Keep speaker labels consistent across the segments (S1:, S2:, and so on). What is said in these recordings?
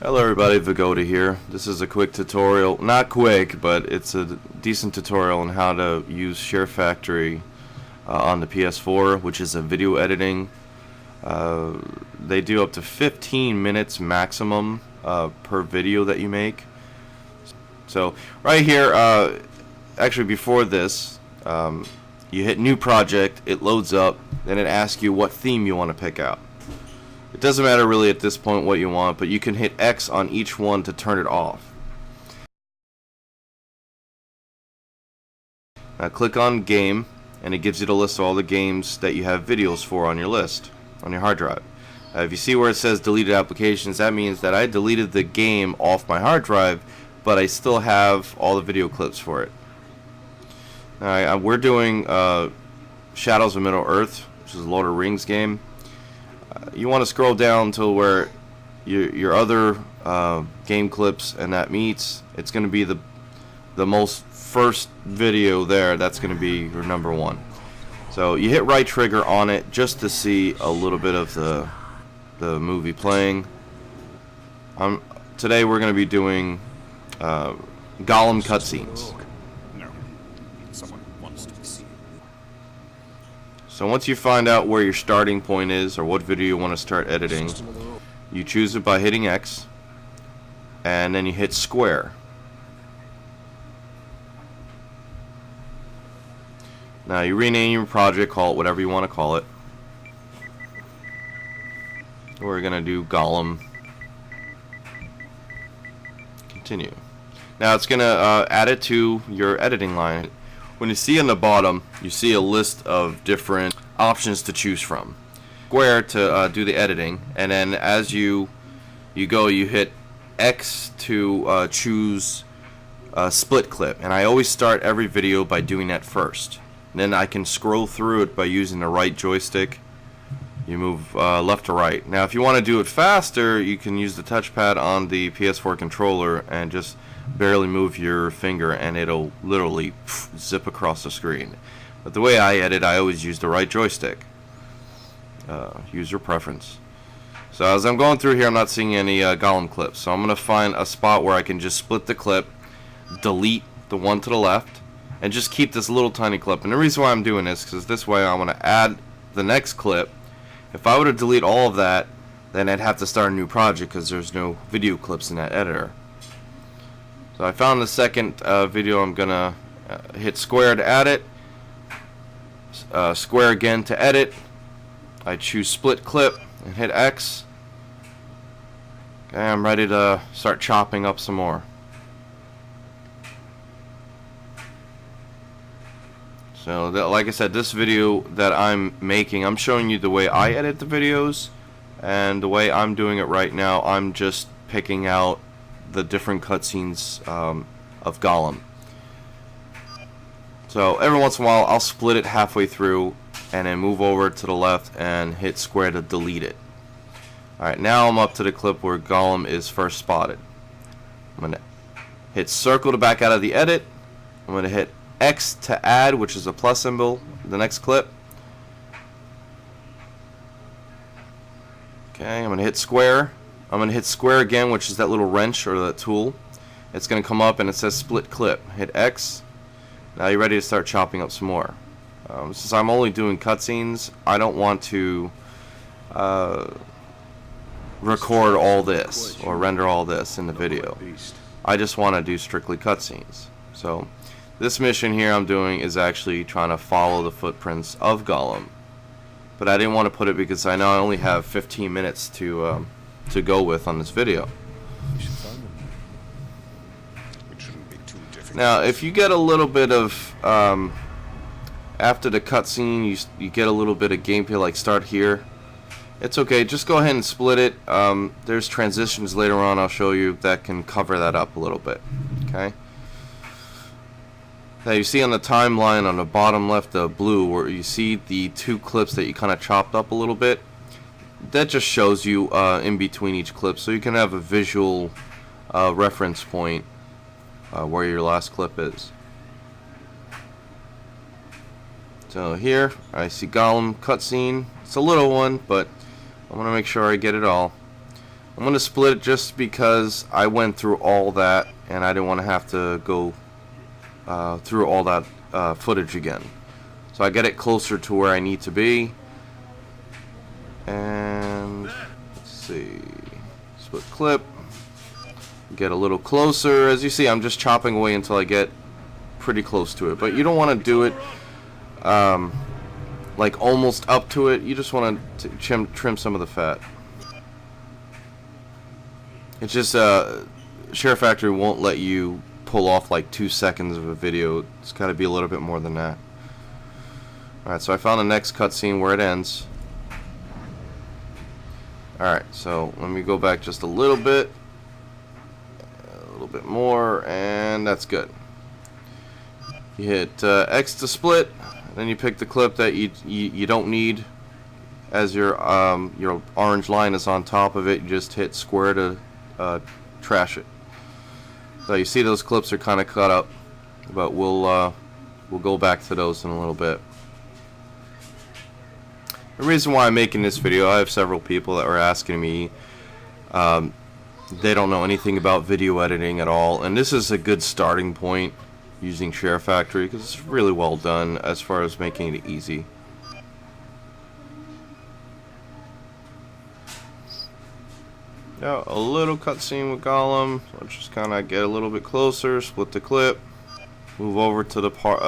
S1: Hello everybody, vi-torials here. This is a quick tutorial, not quick, but it's a decent tutorial on how to use Share Factory on the PS4, which is a video editing. They do up to 15 minutes maximum per video that you make. So right here, actually before this, you hit new project, it loads up, then it asks you what theme you want to pick out. It doesn't matter really at this point what you want, but you can hit X on each one to turn it off. Now click on Game, and it gives you the list of all the games that you have videos for on your list, on your hard drive. If you see where it says deleted applications, that means that I deleted the game off my hard drive, but I still have all the video clips for it. Now, we're doing Shadows of Middle-earth, which is a Lord of the Rings game. You want to scroll down to where your other game clips and that meets. It's going to be the most first video there. That's going to be your number one. So you hit right trigger on it just to see a little bit of the movie playing. Today we're going to be doing Gollum cutscenes. So once you find out where your starting point is or what video you want to start editing, you choose it by hitting X, and then you hit square. Now you rename your project, call it whatever you want to call it. We're going to do Gollum. Continue. Now it's going to add it to your editing line. When you see on the bottom, you see a list of different options to choose from. Square to do the editing, and then as you go, you hit X to choose split clip. And I always start every video by doing that first. And then I can scroll through it by using the right joystick. You move left to right. Now, if you want to do it faster, you can use the touchpad on the PS4 controller and just barely move your finger and it'll literally zip across the screen. But the way I edit, I always use the right joystick. User preference. So as I'm going through here, I'm not seeing any Gollum clips, so I'm going to find a spot where I can just split the clip, delete the one to the left, and just keep this little tiny clip. And the reason why I'm doing this is because this way I want to add the next clip. If I were to delete all of that, then I'd have to start a new project because there's no video clips in that editor. So I found the second video. I'm gonna hit square to add it, square again to edit. I choose split clip and hit X. Okay, I'm ready to start chopping up some more. So like I said, this video that I'm making, I'm showing you the way I edit the videos, and the way I'm doing it right now, I'm just picking out the different cutscenes of Gollum. So every once in a while I'll split it halfway through and then move over to the left and hit square to delete it. Alright, now I'm up to the clip where Gollum is first spotted. I'm going to hit circle to back out of the edit. I'm going to hit X to add, which is a plus symbol, the next clip. Okay, I'm going to hit square. I'm going to hit square again, which is that little wrench or that tool. It's going to come up and it says split clip. Hit X. Now you're ready to start chopping up some more. Since I'm only doing cutscenes, I don't want to record all this or render all this in the video. I just want to do strictly cutscenes. So this mission here I'm doing is actually trying to follow the footprints of Gollum. But I didn't want to put it because I know I only have 15 minutes to go with on this video. Now if you get a little bit of after the cutscene you get a little bit of gameplay, like start here, it's okay, just go ahead and split it. There's transitions later on I'll show you that can cover that up a little bit. Okay, now you see on the timeline on the bottom left, the blue, where you see the two clips that you kind of chopped up a little bit. That just shows you in between each clip, so you can have a visual reference point where your last clip is. So here I see Gollum cutscene. It's a little one, but I want to make sure I get it all. I'm going to split it just because I went through all that and I didn't want to have to go through all that footage again. So I get it closer to where I need to be. And let's see, split clip, get a little closer. As you see, I'm just chopping away until I get pretty close to it, but you don't want to do it like almost up to it. You just want to trim some of the fat. It's just Share Factory won't let you pull off like 2 seconds of a video. It's got to be a little bit more than that. Alright, so I found the next cutscene where it ends. Alright, so let me go back just a little bit more, and that's good. You hit X to split, then you pick the clip that you don't need. As your orange line is on top of it, you just hit square to trash it. So you see those clips are kind of cut up, but we'll go back to those in a little bit. The reason why I'm making this video, I have several people that are asking me, they don't know anything about video editing at all, and this is a good starting point using Share Factory because it's really well done as far as making it easy. Now a little cutscene with Gollum. Let's just kind of get a little bit closer, split the clip, move over to the part,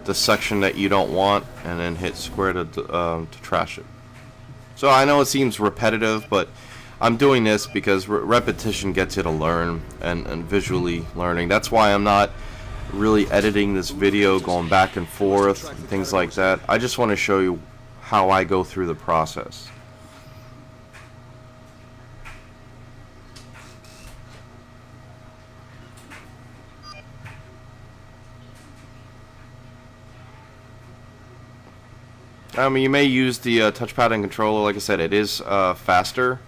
S1: the section that you don't want, and then hit square to trash it. So I know it seems repetitive, but I'm doing this because repetition gets you to learn and visually learning. That's why I'm not really editing this video, going back and forth, and things like that. I just want to show you how I go through the process. You may use the touchpad and controller. Like I said, it is faster,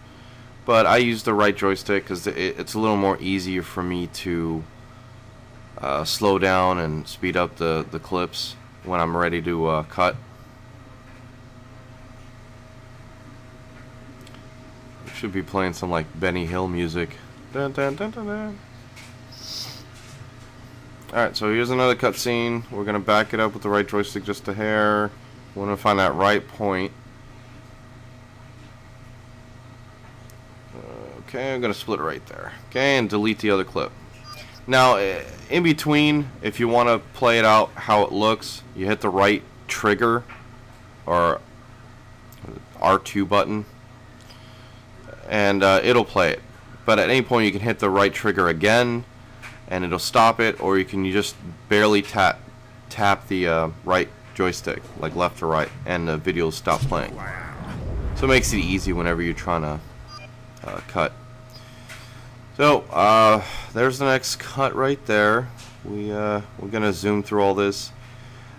S1: but I use the right joystick because it's a little more easier for me to slow down and speed up the clips when I'm ready to cut. Should be playing some like Benny Hill music. Dun, dun, dun, dun, dun. Alright, so here's another cutscene. We're going to back it up with the right joystick just a hair. We want to find that right point. Okay, I'm going to split it right there. Okay, and delete the other clip. Now, in between, if you want to play it out how it looks, you hit the right trigger or R2 button, and it'll play it. But at any point, you can hit the right trigger again, and it'll stop it, or you can just barely tap the right joystick, like left to right, and the video will stop playing. So it makes it easy whenever you're trying to cut. So there's the next cut right there. We're gonna zoom through all this.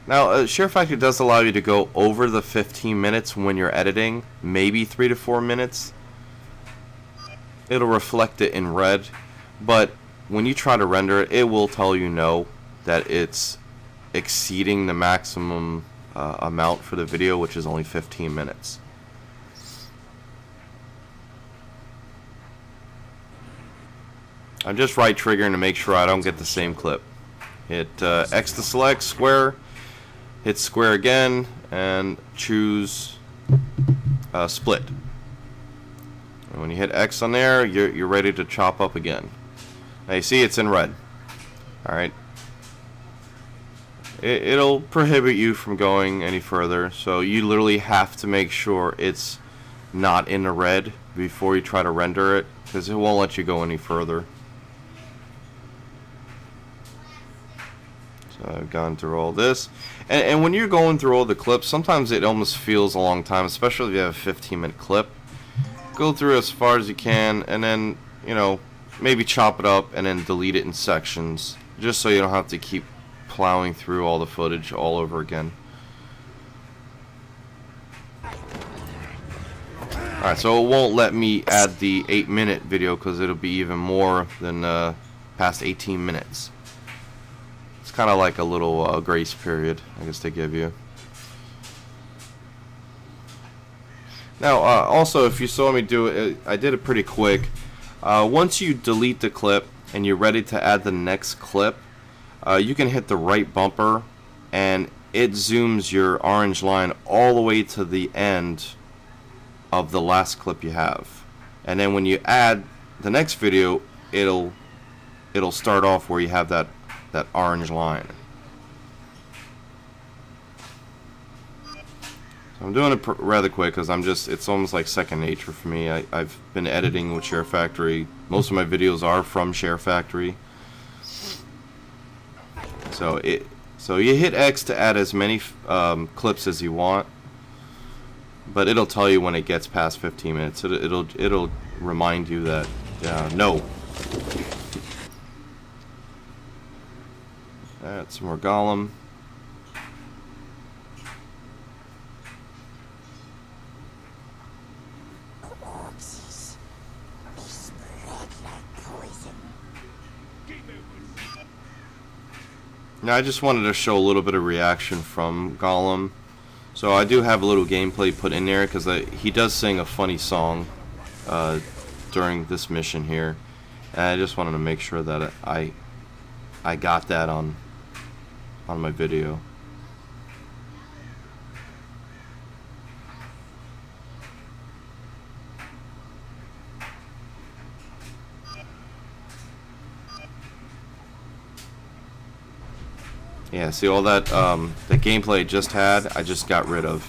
S1: Now Share Factory does allow you to go over the 15 minutes when you're editing, maybe 3 to 4 minutes. It'll reflect it in red, but when you try to render it, it will tell you no, that it's exceeding the maximum amount for the video, which is only 15 minutes. I'm just right triggering to make sure I don't get the same clip. Hit X to select, square, hit square again, and choose split. And when you hit X on there, you're ready to chop up again. Now you see it's in red. Alright. It'll prohibit you from going any further, so you literally have to make sure it's not in the red before you try to render it, because it won't let you go any further. So I've gone through all this, and when you're going through all the clips, sometimes it almost feels a long time, especially if you have a 15-minute clip. Go through as far as you can, and then, you know, maybe chop it up and then delete it in sections, just so you don't have to keep plowing through all the footage all over again. Alright, so it won't let me add the 8-minute video because it'll be even more than past 18 minutes. It's kind of like a little grace period, I guess they give you. Now, also, if you saw me do it, I did it pretty quick. Once you delete the clip and you're ready to add the next clip, you can hit the right bumper and it zooms your orange line all the way to the end of the last clip you have. And then when you add the next video, it'll start off where you have that orange line. I'm doing it rather quick because it's almost like second nature for me. I've been editing with Share Factory. Most of my videos are from Share Factory. So you hit X to add as many clips as you want, but it'll tell you when it gets past 15 minutes. It'll remind you that no. Add some more Gollum. Now I just wanted to show a little bit of reaction from Gollum. So I do have a little gameplay put in there because he does sing a funny song during this mission here. And I just wanted to make sure that I got that on my video. Yeah, see all that the gameplay I just had, I just got rid of.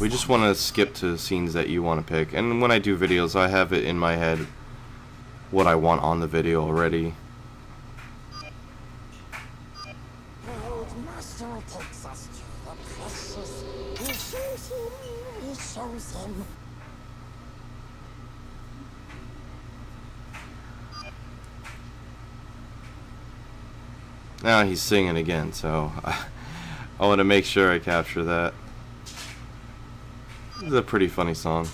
S1: We just want to skip to scenes that you want to pick. And when I do videos, I have it in my head what I want on the video already. Now he's singing again, so I want to make sure I capture that. This is a pretty funny song.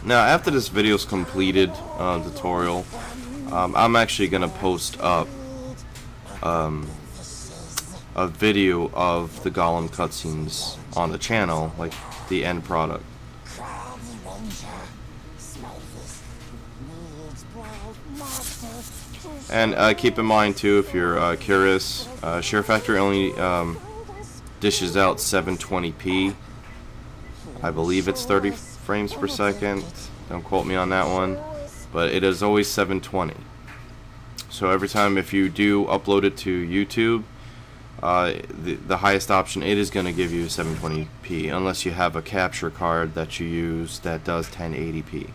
S1: Now, after this video's completed, tutorial, I'm actually gonna post up a video of the Gollum cutscenes on the channel, like the end product. And keep in mind too, if you're curious, Share Factory only dishes out 720p. I believe it's 30 frames per second. Don't quote me on that one, but it is always 720. So every time if you do upload it to YouTube, the highest option, it is going to give you 720p, unless you have a capture card that you use that does 1080p.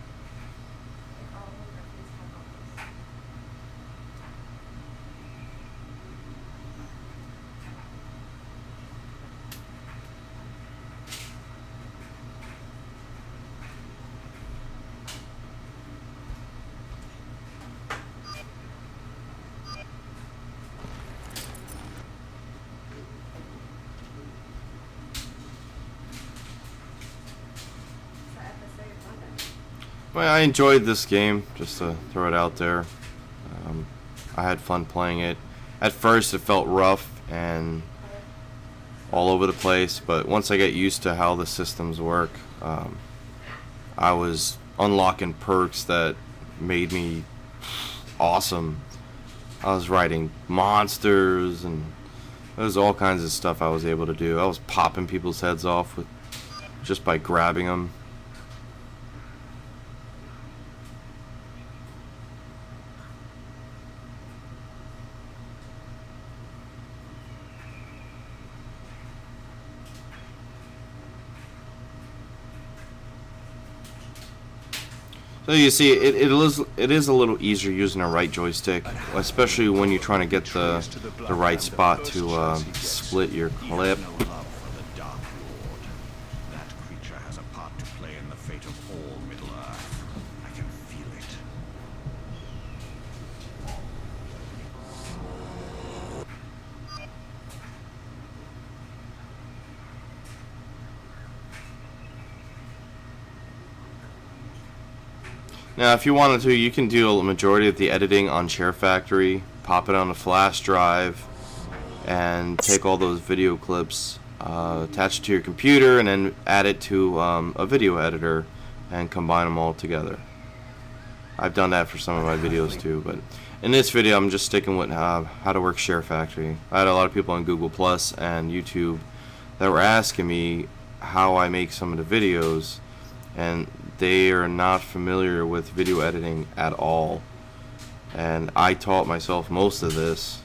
S1: Well, I enjoyed this game, just to throw it out there. I had fun playing it. At first it felt rough and all over the place, but once I got used to how the systems work, I was unlocking perks that made me awesome. I was riding monsters, and there was all kinds of stuff I was able to do. I was popping people's heads off just by grabbing them. So you see, it is a little easier using a right joystick, especially when you're trying to get the right spot to split your clip. Now, if you wanted to, you can do a majority of the editing on Share Factory, pop it on a flash drive, and take all those video clips attach it to your computer, and then add it to a video editor and combine them all together. I've done that for some of my videos too, but in this video I'm just sticking with how to work Share Factory. I had a lot of people on Google Plus and YouTube that were asking me how I make some of the videos, and they are not familiar with video editing at all. And I taught myself most of this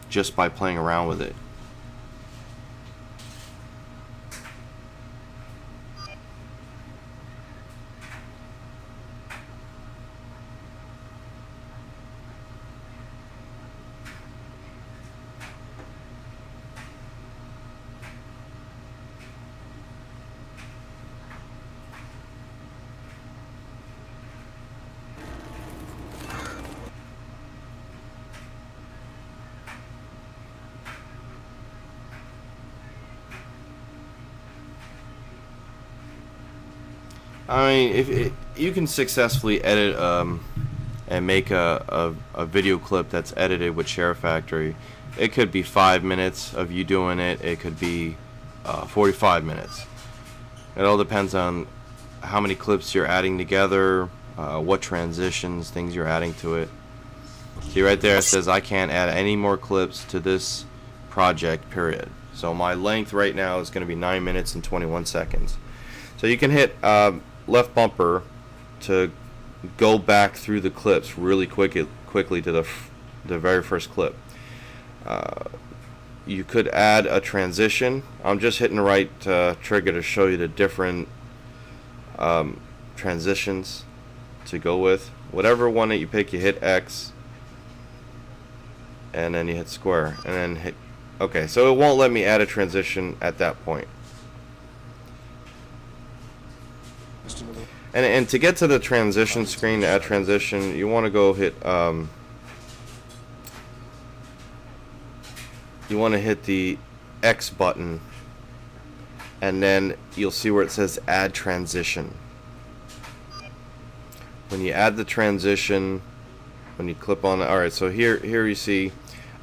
S1: just by playing around with it. I mean, if you can successfully edit and make a video clip that's edited with Share Factory, it could be 5 minutes of you doing it. It could be 45 minutes. It all depends on how many clips you're adding together, what transitions, things you're adding to it. See right there, it says I can't add any more clips to this project, period. So my length right now is going to be 9 minutes and 21 seconds. So you can hit left bumper to go back through the clips really quickly to the very first clip. You could add a transition. I'm just hitting the right trigger to show you the different transitions to go with. Whatever one that you pick, you hit X, and then you hit square, and then hit OK. So it won't let me add a transition at that point. And to get to the transition screen, to add transition, you want to go hit the X button, and then you'll see where it says add transition. When you add the transition, when you clip on it, alright, so here you see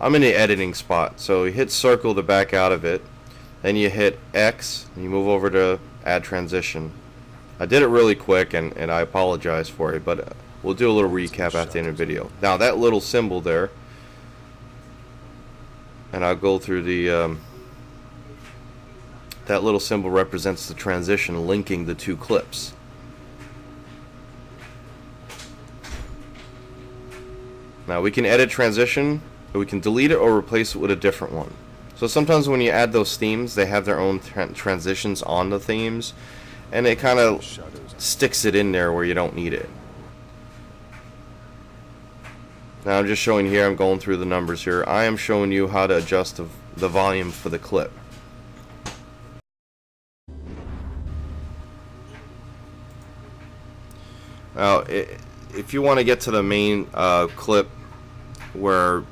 S1: I'm in the editing spot. So you hit circle to back out of it, then you hit X and you move over to add transition. I did it really quick, and I apologize for it, but we'll do a little recap at the end of the video. Now that little symbol there, and I'll go through the that little symbol represents the transition linking the two clips. Now we can edit transition, or we can delete it or replace it with a different one. So sometimes when you add those themes, they have their own transitions on the themes, and it kind of sticks it in there where you don't need it. Now I'm just showing here, I'm going through the numbers here. I am showing you how to adjust the volume for the clip. Now if you want to get to the main clip where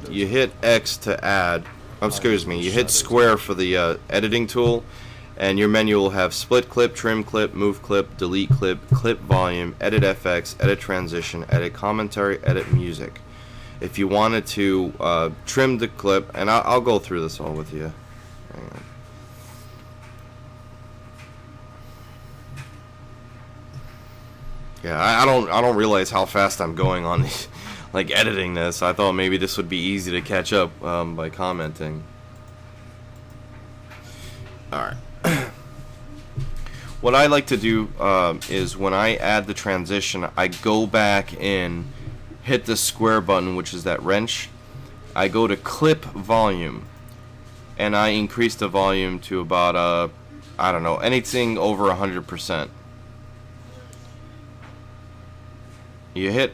S1: you hit X to add, excuse me, you hit square for the editing tool, and your menu will have split clip, trim clip, move clip, delete clip, clip volume, edit FX, edit transition, edit commentary, edit music. If you wanted to trim the clip, and I'll go through this all with you. Hang on. Yeah, I don't realize how fast I'm going on these, like editing this. I thought maybe this would be easy to catch up by commenting. Alright. What I like to do is when I add the transition, I go back in, hit the square button, which is that wrench. I go to clip volume, and I increase the volume to about I don't know, anything over 100%. You hit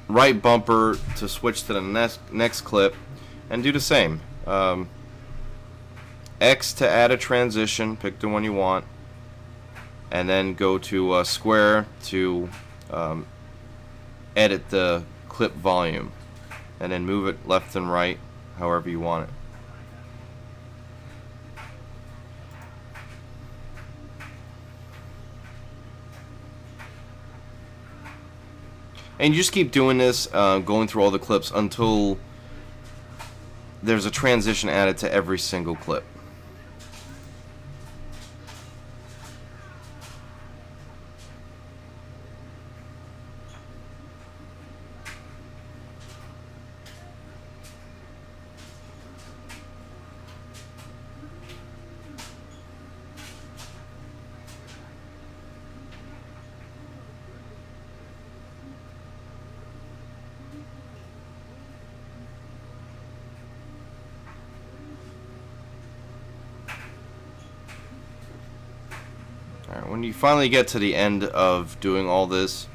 S1: right bumper to switch to the next clip, and do the same. X to add a transition, pick the one you want, and then go to square to edit the clip volume, and then move it left and right however you want it. And you just keep doing this, going through all the clips until there's a transition added to every single clip. when you finally get to the end of doing all this,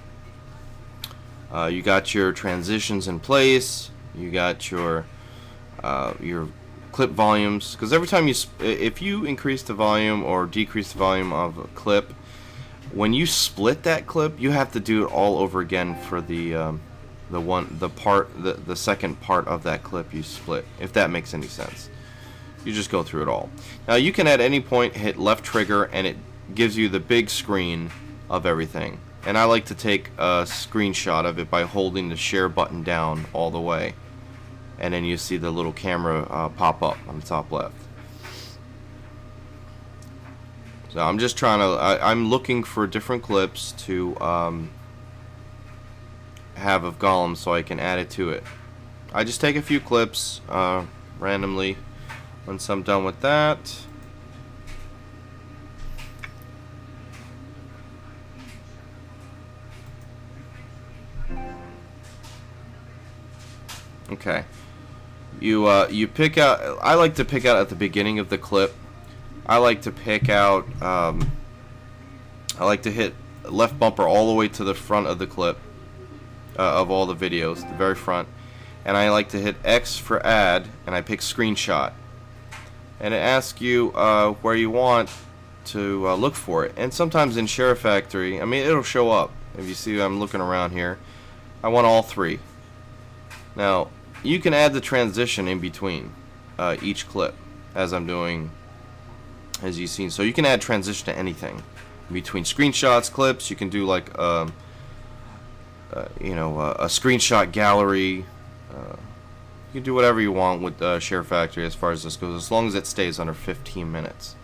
S1: you got your transitions in place. You got your clip volumes, because every time if you increase the volume or decrease the volume of a clip, when you split that clip, you have to do it all over again for the second part of that clip you split, if that makes any sense. You just go through it all. Now you can at any point hit left trigger and it gives you the big screen of everything. And I like to take a screenshot of it by holding the share button down all the way. And then you see the little camera pop up on the top left. So I'm just trying to, I'm looking for different clips to have of Gollum so I can add it to it. I just take a few clips randomly. Once I'm done with that, okay. You pick out. I like to pick out at the beginning of the clip. I like to pick out. I like to hit left bumper all the way to the front of the clip of all the videos, the very front, and I like to hit X for add, and I pick screenshot, and it asks you where you want to look for it. And sometimes in Share Factory, I mean, it'll show up. If you see, I'm looking around here. I want all three. Now, you can add the transition in between each clip, as I'm doing, as you've seen. So you can add transition to anything. In between screenshots, clips, you can do like, a screenshot gallery. You can do whatever you want with Share Factory as far as this goes, as long as it stays under 15 minutes.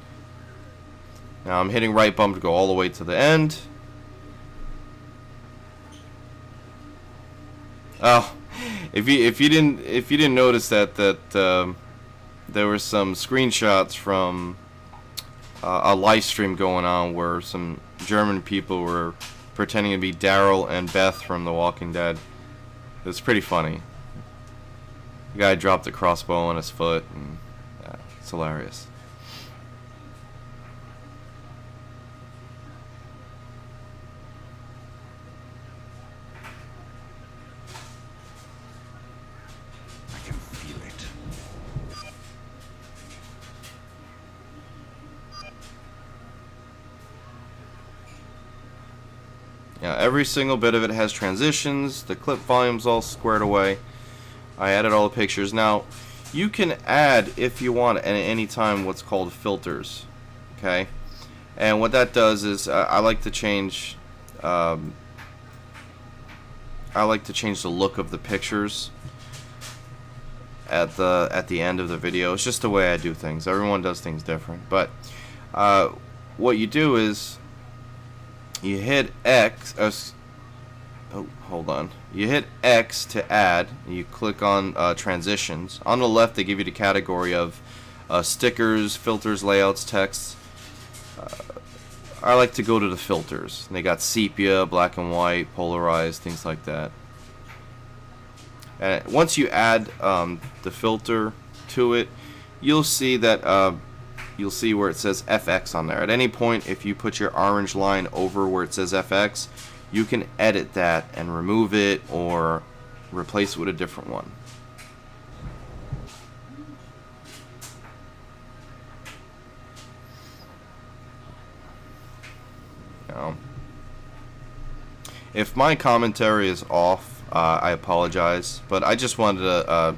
S1: Now I'm hitting right bumper to go all the way to the end. Oh. If you didn't notice that there were some screenshots from a live stream going on where some German people were pretending to be Daryl and Beth from The Walking Dead. It was pretty funny. The guy dropped a crossbow on his foot, and it's hilarious. Yeah, every single bit of it has transitions. The clip volume's all squared away. I added all the pictures. Now, you can add, if you want, at any time, what's called filters. Okay, and what that does is I like to change. I like to change the look of the pictures at the end of the video. It's just the way I do things. Everyone does things different, but what you do is you hit X. Oh, hold on. You hit X to add. You click on transitions. On the left, they give you the category of stickers, filters, layouts, text. I like to go to the filters. They got sepia, black and white, polarized, things like that. And once you add the filter to it, you'll see that you'll see where it says FX on there. At any point, if you put your orange line over where it says FX, you can edit that and remove it or replace it with a different one. Now, if my commentary is off, I apologize, but I just wanted to,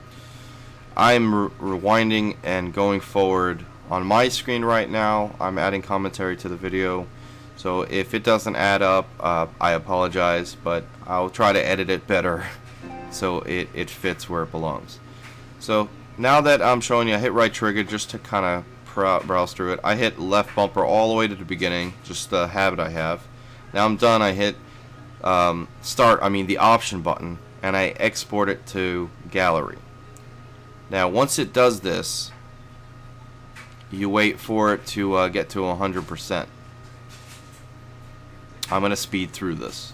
S1: I'm rewinding and going forward on my screen right now. I'm adding commentary to the video, so if it doesn't add up, I apologize, but I'll try to edit it better so it fits where it belongs. So now that I'm showing you, I hit right trigger just to kind of browse through it. I hit left bumper all the way to the beginning, just the habit I have. Now I'm done. I hit the option button, and I export it to gallery. Now once it does this, you wait for it to get to 100%. I'm going to speed through this.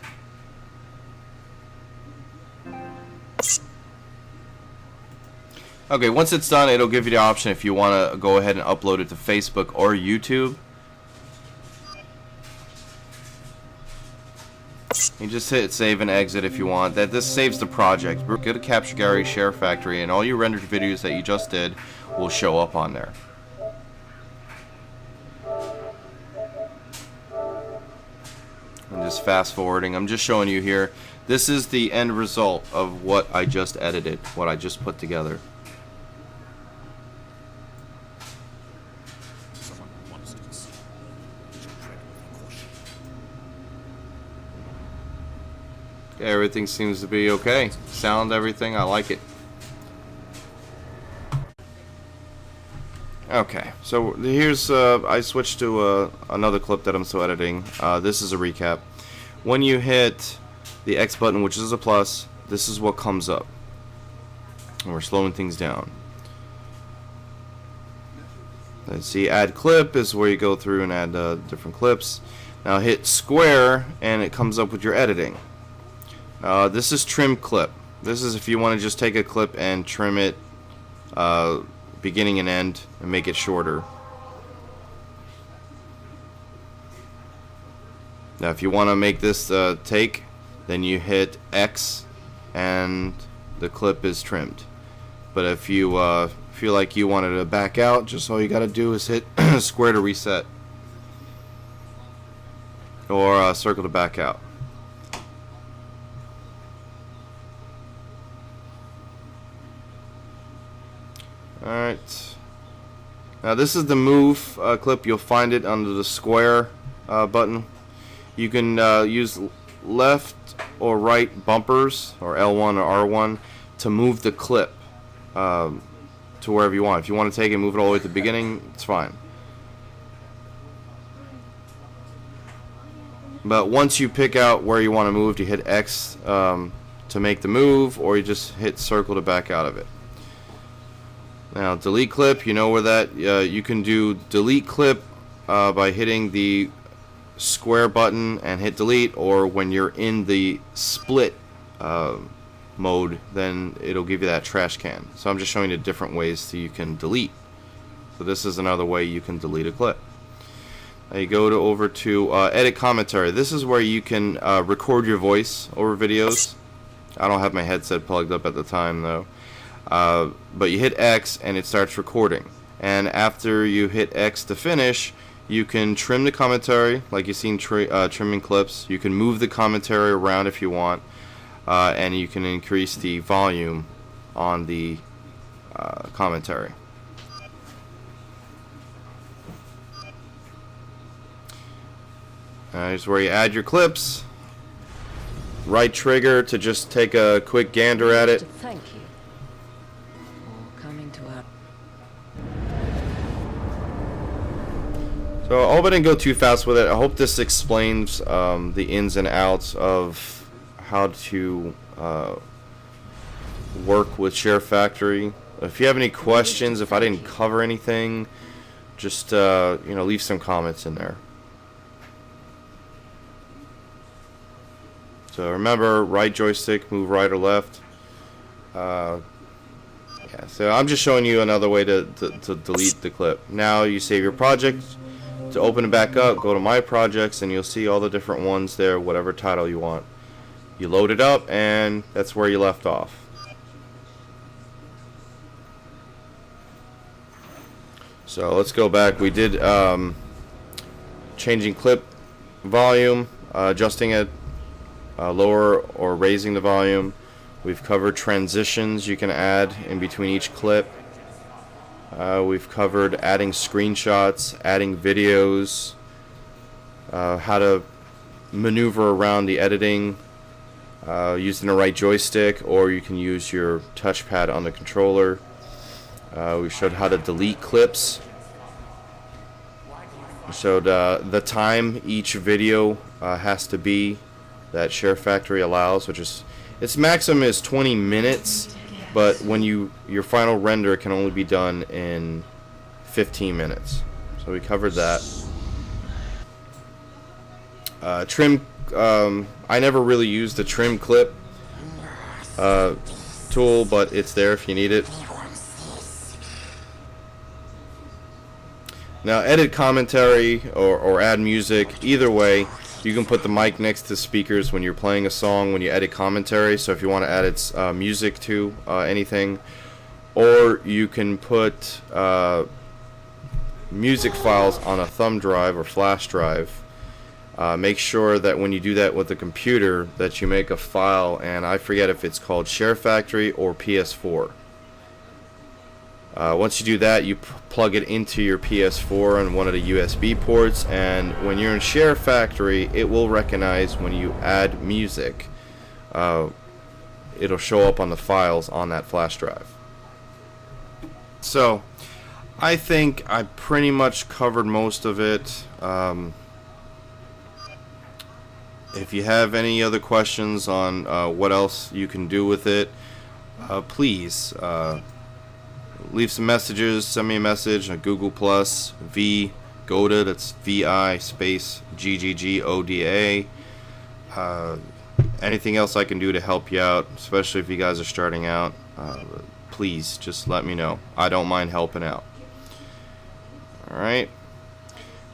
S1: Okay, once it's done, it'll give you the option if you want to go ahead and upload it to Facebook or YouTube. You just hit save and exit if you want. This saves the project. Go to Capture Gallery, Share Factory, and all your rendered videos that you just did will show up on there. I'm just fast forwarding. I'm just showing you here. This is the end result of what I just edited, what I just put together. Everything seems to be okay. Sound, everything, I like it. Okay, so here's, I switched to another clip that I'm still editing. This is a recap. When you hit the X button, which is a plus, this is what comes up. And we're slowing things down. Let's see, add clip is where you go through and add different clips. Now hit square and it comes up with your editing. This is trim clip. This is if you want to just take a clip and trim it beginning and end and make it shorter. Now if you want to make this take, then you hit X and the clip is trimmed. But if you feel like you wanted to back out, just all you gotta do is hit square to reset, or circle to back out. Alright, now this is the move clip. You'll find it under the square button. You can use left or right bumpers, or L1 or R1, to move the clip to wherever you want. If you want to take it and move it all the way to the beginning, it's fine. But once you pick out where you want to move, you hit X to make the move, or you just hit circle to back out of it. Now delete clip, you know where that you can do delete clip by hitting the square button and hit delete, or when you're in the split mode, then it'll give you that trash can. So I'm just showing you different ways so you can delete. So this is another way you can delete a clip. Now you go over to edit commentary. This is where you can record your voice over videos. I don't have my headset plugged up at the time though. But you hit X and it starts recording, and after you hit X to finish, you can trim the commentary like you've seen trimming clips. You can move the commentary around if you want, and you can increase the volume on the commentary. Here's where you add your clips. Right trigger to just take a quick gander at it.
S2: Thank you for coming to our...
S1: So I hope I didn't go too fast with it. I hope this explains the ins and outs of how to work with Share Factory. If you have any questions, if I didn't cover anything, just leave some comments in there. So remember, right joystick, move right or left. Yeah, so I'm just showing you another way to delete the clip. Now you save your project. To open it back up, go to My Projects, and you'll see all the different ones there, whatever title you want. You load it up, and that's where you left off. So let's go back. We did changing clip volume, adjusting it, lower or raising the volume. We've covered transitions you can add in between each clip. We've covered adding screenshots, adding videos, how to maneuver around the editing using the right joystick, or you can use your touchpad on the controller. We showed how to delete clips. We showed the time each video has to be that Share Factory allows, which is, its maximum is 20 minutes, but when your final render can only be done in 15 minutes. So we covered that. Trim, I never really used the trim clip tool, but it's there if you need it. Now edit commentary or add music, either way, You can put the mic next to speakers when you're playing a song, when you edit commentary, so if you want to add its music to anything. Or you can put music files on a thumb drive or flash drive. Make sure that when you do that with the computer that you make a file, and I forget if it's called Share Factory or PS4. Once you do that, you plug it into your PS4 on one of the USB ports, and when you're in Share Factory, it will recognize when you add music. It'll show up on the files on that flash drive. So, I think I pretty much covered most of it. If you have any other questions on what else you can do with it, please leave some messages. Send me a message on Google Plus Goda. That's VI space GGGODA. Anything else I can do to help you out, especially if you guys are starting out, please just let me know. I don't mind helping out. Alright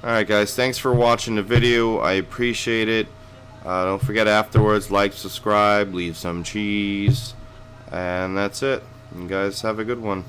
S1: guys, thanks for watching the video. I appreciate it. Don't forget afterwards, like, subscribe, leave some cheese, and that's it. You guys have a good one.